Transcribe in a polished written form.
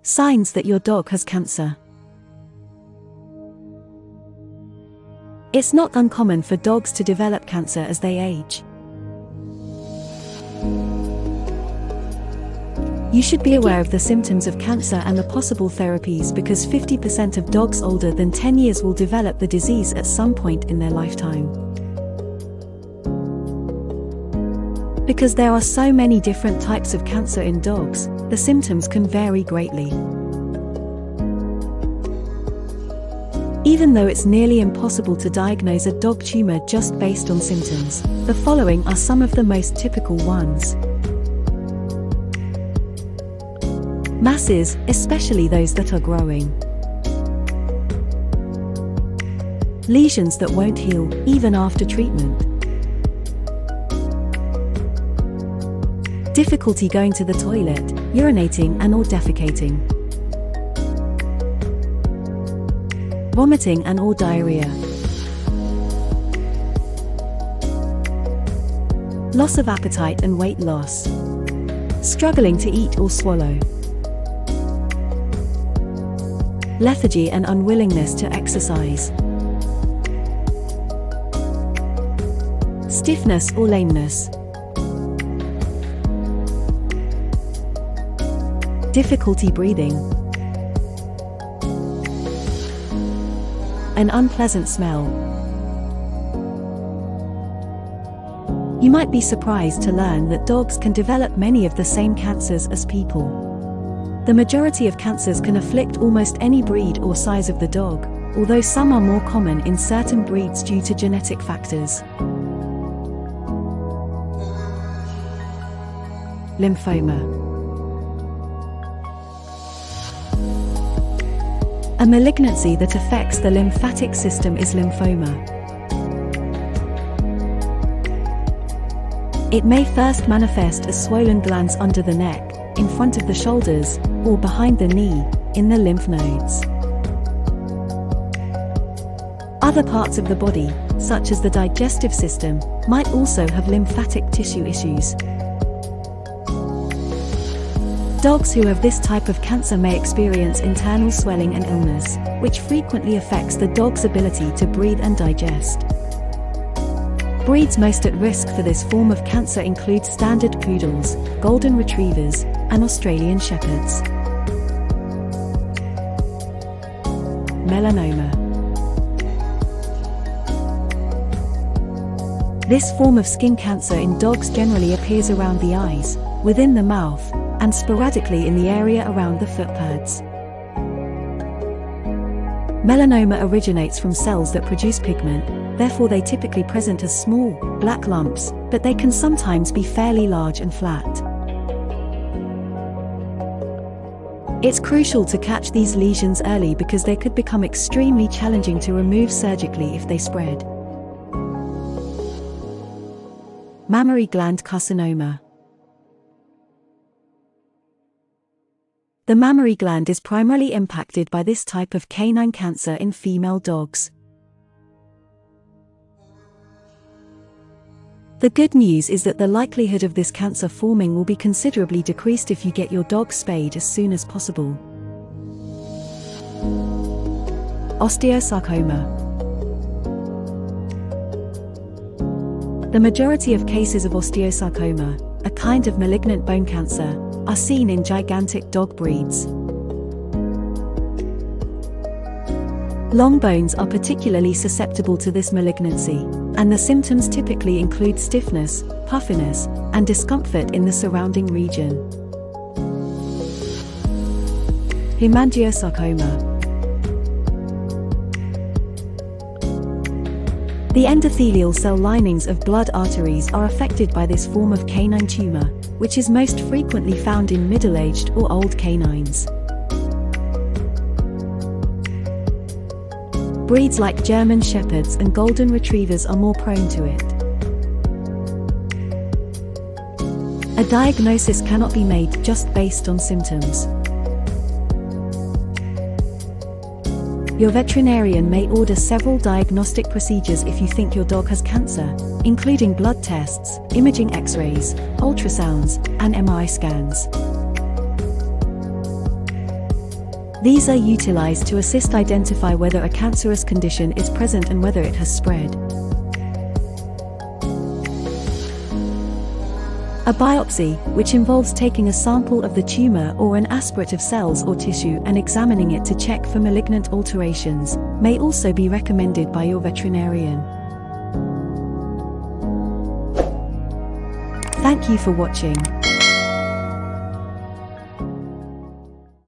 Signs that your dog has cancer. It's not uncommon for dogs to develop cancer as they age. You should be aware of the symptoms of cancer and the possible therapies because 50% of dogs older than 10 years will develop the disease at some point in their lifetime. Because there are so many different types of cancer in dogs, the symptoms can vary greatly. Even though it's nearly impossible to diagnose a dog tumor just based on symptoms, the following are some of the most typical ones. Masses, especially those that are growing. Lesions that won't heal, even after treatment. Difficulty going to the toilet, urinating and/or defecating. Vomiting and/or diarrhea. Loss of appetite and weight loss. Struggling to eat or swallow. Lethargy and unwillingness to exercise. Stiffness or lameness. Difficulty breathing. An unpleasant smell. You might be surprised to learn that dogs can develop many of the same cancers as people. The majority of cancers can afflict almost any breed or size of the dog, although some are more common in certain breeds due to genetic factors. Lymphoma. A malignancy that affects the lymphatic system is lymphoma. It may first manifest as swollen glands under the neck, in front of the shoulders, or behind the knee, in the lymph nodes. Other parts of the body, such as the digestive system, might also have lymphatic tissue issues. Dogs who have this type of cancer may experience internal swelling and illness, which frequently affects the dog's ability to breathe and digest. Breeds most at risk for this form of cancer include standard poodles, golden retrievers, and Australian shepherds. Melanoma. This form of skin cancer in dogs generally appears around the eyes, within the mouth, and sporadically in the area around the foot pads. Melanoma originates from cells that produce pigment, therefore they typically present as small, black lumps, but they can sometimes be fairly large and flat. It's crucial to catch these lesions early because they could become extremely challenging to remove surgically if they spread. Mammary gland carcinoma. The mammary gland is primarily impacted by this type of canine cancer in female dogs. The good news is that the likelihood of this cancer forming will be considerably decreased if you get your dog spayed as soon as possible. Osteosarcoma. The majority of cases of osteosarcoma, a kind of malignant bone cancer, are seen in gigantic dog breeds. Long bones are particularly susceptible to this malignancy, and the symptoms typically include stiffness, puffiness, and discomfort in the surrounding region. Hemangiosarcoma. The endothelial cell linings of blood arteries are affected by this form of canine tumor, which is most frequently found in middle-aged or old canines. Breeds like German shepherds and golden retrievers are more prone to it. A diagnosis cannot be made just based on symptoms. Your veterinarian may order several diagnostic procedures if you think your dog has cancer, including blood tests, imaging X-rays, ultrasounds, and MRI scans. These are utilized to assist identify whether a cancerous condition is present and whether it has spread. A biopsy, which involves taking a sample of the tumor or an aspirate of cells or tissue and examining it to check for malignant alterations, may also be recommended by your veterinarian. Thank you for watching.